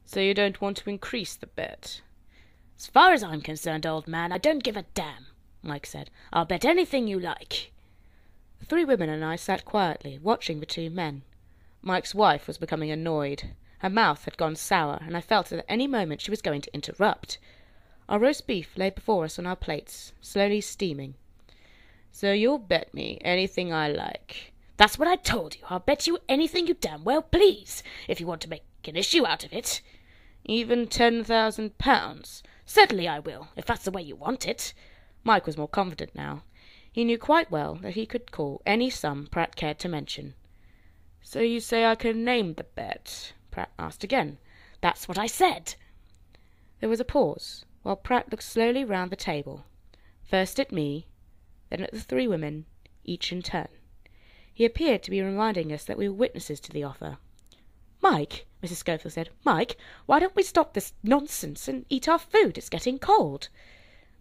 So you don't want to increase the bet? As far as I'm concerned, old man, I don't give a damn, Mike said. I'll bet anything you like. The three women and I sat quietly, watching the two men. Mike's wife was becoming annoyed. Her mouth had gone sour, and I felt that at any moment she was going to interrupt. Our roast beef lay before us on our plates, slowly steaming. So you'll bet me anything I like? That's what I told you. I'll bet you anything you damn well please, if you want to make an issue out of it. Even £10,000? Certainly I will, if that's the way you want it. Mike was more confident now. He knew quite well that he could call any sum Pratt cared to mention. So you say I can name the bet? Pratt asked again. That's what I said. There was a pause, while Pratt looked slowly round the table, first at me, then at the three women, each in turn. He appeared to be reminding us that we were witnesses to the offer. "Mike," Mrs. Schofield said, "Mike, why don't we stop this nonsense and eat our food? It's getting cold."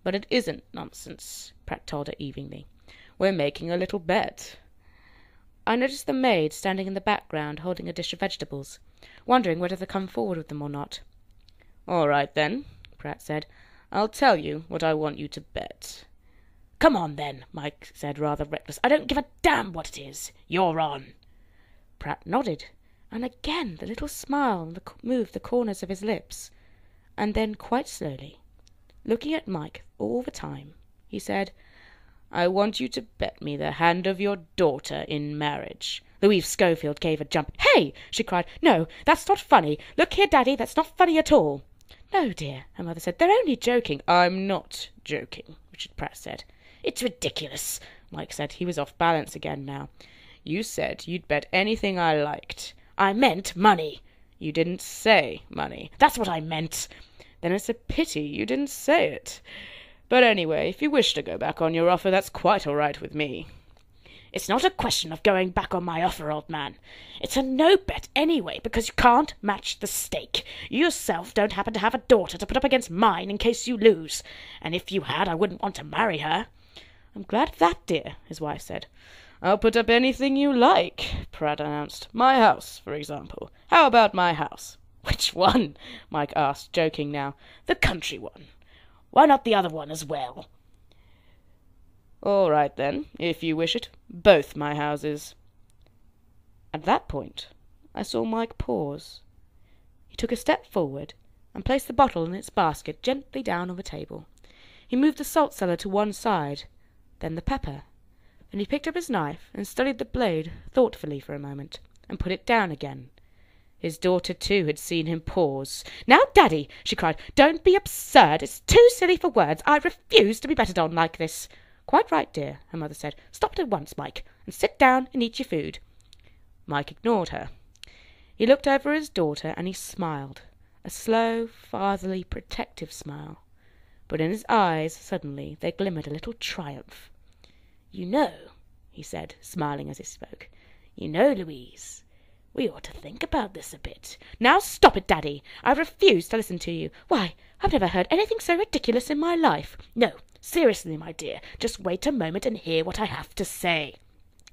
"But it isn't nonsense," Pratt told her evenly. "We're making a little bet." I noticed the maid standing in the background holding a dish of vegetables, wondering whether to come forward with them or not. "All right, then," Pratt said. "I'll tell you what I want you to bet." "Come on, then," Mike said, rather reckless. "I don't give a damn what it is. You're on." Pratt nodded, and again the little smile moved the corners of his lips. And then, quite slowly, looking at Mike all the time, he said, "I want you to bet me the hand of your daughter in marriage." Louise Schofield gave a jump. "Hey!" she cried. "No, that's not funny. Look here, Daddy, that's not funny at all." "No, dear," her mother said. "They're only joking." "I'm not joking," Richard Pratt said. "It's ridiculous," Mike said. He was off balance again now. "You said you'd bet anything I liked." "I meant money." "You didn't say money." "That's what I meant." "Then it's a pity you didn't say it. But anyway, if you wish to go back on your offer, that's quite all right with me." "It's not a question of going back on my offer, old man. It's a no-bet anyway, because you can't match the stake. You yourself don't happen to have a daughter to put up against mine in case you lose. And if you had, I wouldn't want to marry her." "I'm glad of that, dear," his wife said. "I'll put up anything you like," Pratt announced. "My house, for example. How about my house?" "Which one?" Mike asked, joking now. "The country one. Why not the other one as well?" "All right, then, if you wish it. Both my houses." At that point, I saw Mike pause. He took a step forward and placed the bottle in its basket gently down on the table. He moved the salt cellar to one side, then the pepper. Then he picked up his knife and studied the blade thoughtfully for a moment, and put it down again. His daughter, too, had seen him pause. "Now, Daddy," she cried, "don't be absurd. It's too silly for words. I refuse to be betted on like this." "Quite right, dear," her mother said. "Stop it at once, Mike, and sit down and eat your food." Mike ignored her. He looked over his daughter and he smiled, a slow, fatherly, protective smile. But in his eyes, suddenly, there glimmered a little triumph. "You know," he said, smiling as he spoke, "you know, Louise, we ought to think about this a bit." "Now stop it, Daddy. I refuse to listen to you. Why, I've never heard anything so ridiculous in my life." "No, seriously, my dear, just wait a moment and hear what I have to say."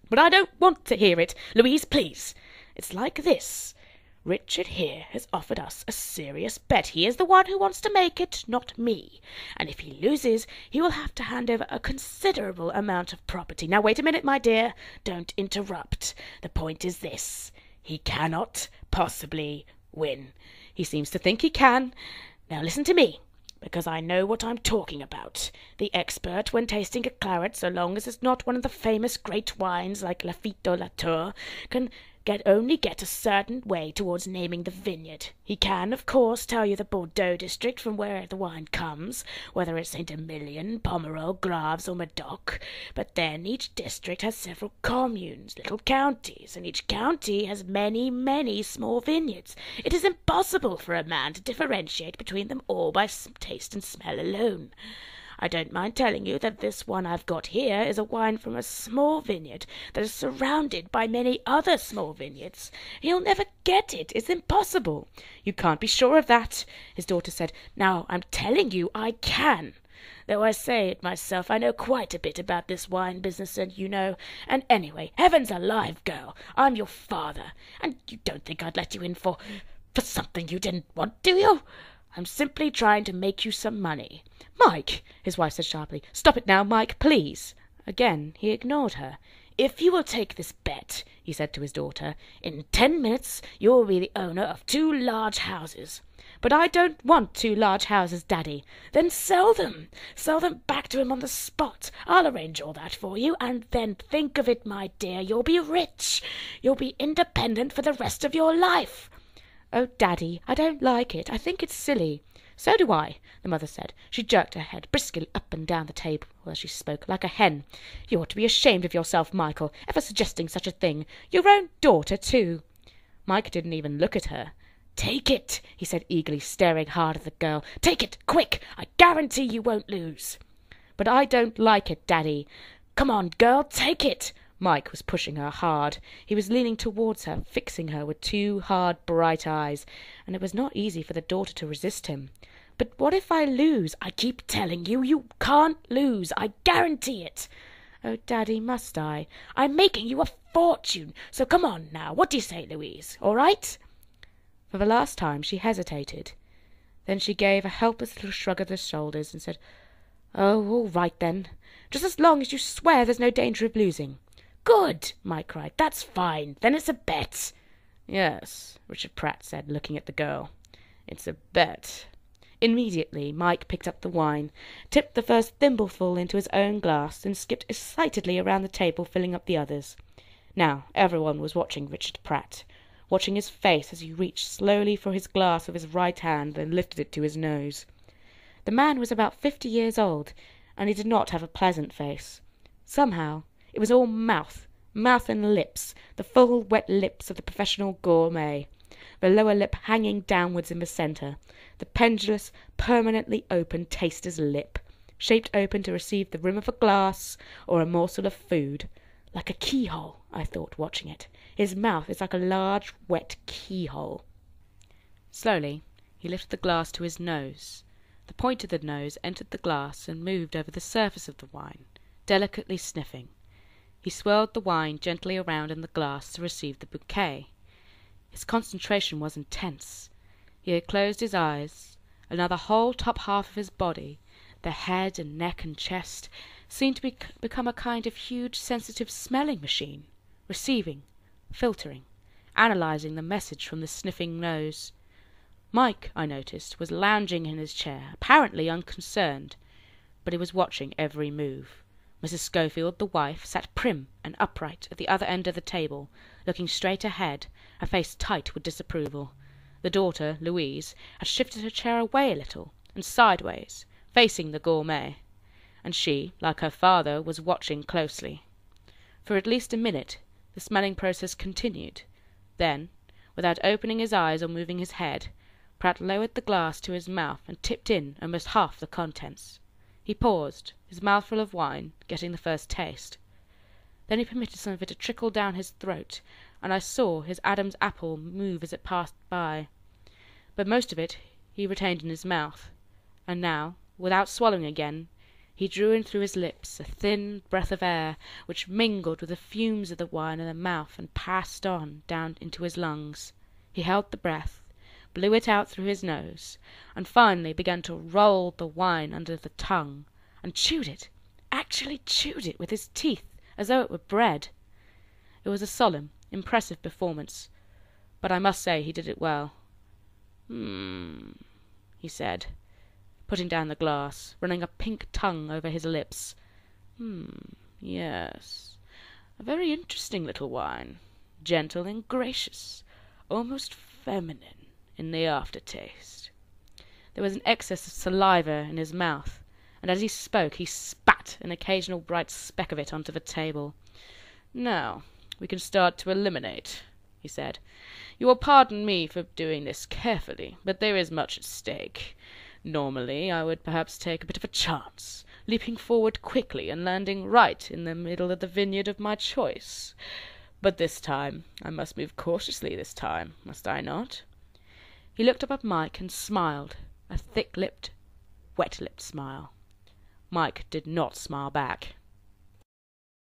"But I don't want to hear it. Louise, please. It's like this. Richard here has offered us a serious bet. He is the one who wants to make it, not me. And if he loses, he will have to hand over a considerable amount of property. Now, wait a minute, my dear. Don't interrupt. The point is this. He cannot possibly win. He seems to think he can. Now, listen to me, because I know what I'm talking about. The expert, when tasting a claret, so long as it's not one of the famous great wines like Lafite or Latour, can only get a certain way towards naming the vineyard. He can, of course, tell you the Bordeaux district from where the wine comes, whether it's Saint-Emilion, Pomerol, Graves, or Medoc. But then each district has several communes, little counties, and each county has many, many small vineyards. It is impossible for a man to differentiate between them all by taste and smell alone. I don't mind telling you that this one I've got here is a wine from a small vineyard that is surrounded by many other small vineyards. He'll never get it. It's impossible." "You can't be sure of that," his daughter said. "Now, I'm telling you I can. Though I say it myself, I know quite a bit about this wine business, and and anyway, heavens alive, girl, I'm your father, and you don't think I'd let you in for For something you didn't want, do you? I'm simply trying to make you some money. Mike, his wife said sharply. Stop it now, Mike, please. Again he ignored her. If you will take this bet, he said to his daughter, in 10 minutes you will be the owner of 2 large houses. But I don't want 2 large houses, Daddy. Then sell them. Sell them back to him on the spot. I'll arrange all that for you, and then think of it, my dear. You'll be rich. You'll be independent for the rest of your life. Oh, Daddy, I don't like it. I think it's silly. So do I, the mother said. She jerked her head briskly up and down the table as she spoke, like a hen. You ought to be ashamed of yourself, Michael, ever suggesting such a thing. Your own daughter, too. Mike didn't even look at her. Take it, he said eagerly, staring hard at the girl. Take it, quick. I guarantee you won't lose. But I don't like it, Daddy. Come on, girl, take it. Mike was pushing her hard. He was leaning towards her, fixing her with 2 hard, bright eyes, and it was not easy for the daughter to resist him. But what if I lose? I keep telling you, you can't lose. I guarantee it. Oh, Daddy, must I? I'm making you a fortune. So come on now. What do you say, Louise? All right? For the last time she hesitated. Then she gave a helpless little shrug of the shoulders and said, Oh, all right then. Just as long as you swear there's no danger of losing. Good, Mike cried. That's fine. Then it's a bet. Yes, Richard Pratt said, looking at the girl. It's a bet. Immediately Mike picked up the wine, tipped the first thimbleful into his own glass, and skipped excitedly around the table, filling up the others. Now everyone was watching Richard Pratt, watching his face as he reached slowly for his glass with his right hand, then lifted it to his nose. The man was about 50 years old, and he did not have a pleasant face. Somehow it was all mouth and lips, the full, wet lips of the professional gourmet, the lower lip hanging downwards in the centre, the pendulous, permanently open taster's lip, shaped open to receive the rim of a glass or a morsel of food. Like a keyhole, I thought, watching it. His mouth is like a large, wet keyhole. Slowly he lifted the glass to his nose. The point of the nose entered the glass and moved over the surface of the wine, delicately sniffing. He swirled the wine gently around in the glass to receive the bouquet. His concentration was intense. He had closed his eyes, and now the whole top half of his body, the head and neck and chest, seemed to become a kind of huge sensitive smelling machine, receiving, filtering, analysing the message from the sniffing nose. Mike, I noticed, was lounging in his chair, apparently unconcerned, but he was watching every move. Mrs. Schofield, the wife, sat prim and upright at the other end of the table, looking straight ahead, her face tight with disapproval. The daughter, Louise, had shifted her chair away a little, and sideways, facing the gourmet, and she, like her father, was watching closely. For at least a minute the smelling process continued. Then, without opening his eyes or moving his head, Pratt lowered the glass to his mouth and tipped in almost half the contents. He paused, his mouth full of wine, getting the first taste. Then he permitted some of it to trickle down his throat, and I saw his Adam's apple move as it passed by. But most of it he retained in his mouth, and now, without swallowing again, he drew in through his lips a thin breath of air, which mingled with the fumes of the wine in the mouth and passed on down into his lungs. He held the breath, blew it out through his nose, and finally began to roll the wine under the tongue, and chewed it, actually chewed it with his teeth, as though it were bread. It was a solemn, impressive performance, but I must say he did it well. He said, putting down the glass, running a pink tongue over his lips. Yes, a very interesting little wine, gentle and gracious, almost feminine in the aftertaste. There was an excess of saliva in his mouth, and as he spoke he spat an occasional bright speck of it onto the table. Now we can start to eliminate, he said. You will pardon me for doing this carefully, but there is much at stake. Normally I would perhaps take a bit of a chance, leaping forward quickly and landing right in the middle of the vineyard of my choice. But this time I must move cautiously this time, must I not? He looked up at Mike and smiled, a thick-lipped, wet-lipped smile. Mike did not smile back.